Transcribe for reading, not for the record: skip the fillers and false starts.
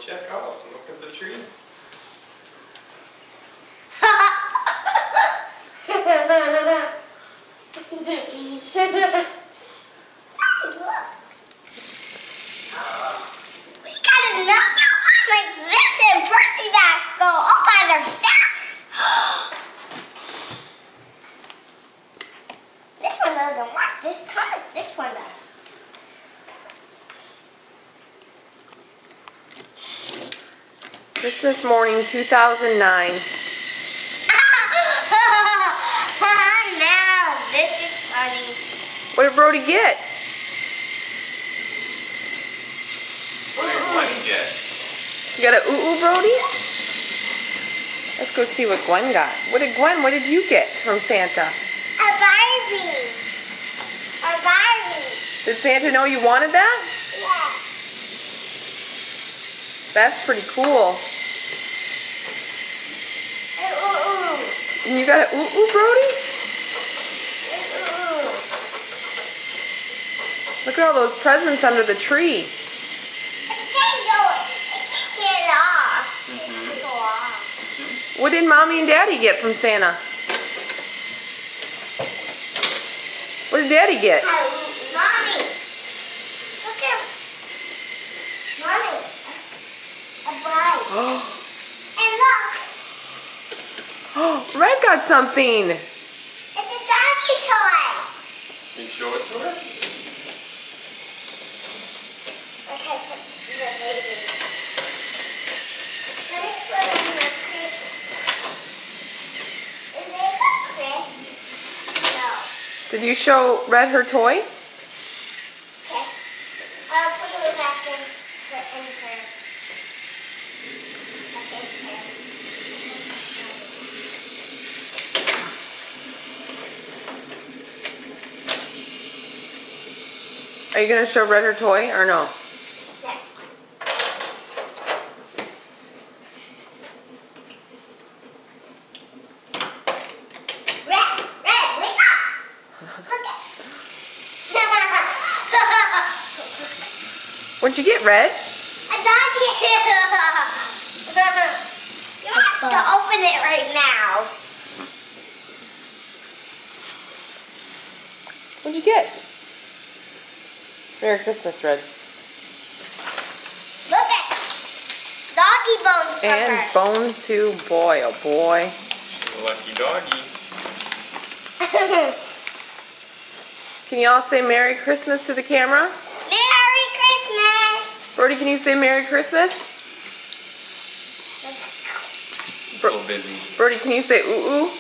check out. Look at the tree. We got another one like this and Percy that go all by themselves. This one doesn't work this time. This one does. Christmas morning 2009. Now this is funny. What did Brody get? What did Gwen get? You got a ooh-ooh, Brody? Let's go see what Gwen got. What did you get from Santa? A Barbie. A Barbie. Did Santa know you wanted that? Yeah. That's pretty cool. An ooh-ooh. And you got a ooh-ooh, Brody? An ooh-ooh. Look at all those presents under the tree. It can't get it off. It can't go off. What did Mommy and Daddy get from Santa? What did Daddy get? Mommy. Look at Mommy. A bride. And look. Red got something. It's a doggy toy. Can you show it to her? Okay, put the baby. Let me put it in the crate. Is it a Chris? No. Did you show Red her toy? Okay. I'll put it back in her. Okay, here. Are you going to show Red her toy or no? Yes. Red, wake up! Look at. What'd you get, Red? A doggy. You have to open it right now. What'd you get? Merry Christmas, Red. Look at doggy bones from And her. bones too. Boy, oh boy. She's a lucky doggy. Can you all say Merry Christmas to the camera? Merry Christmas! Brody, can you say Merry Christmas? It's a little busy. Brody, can you say ooh-ooh?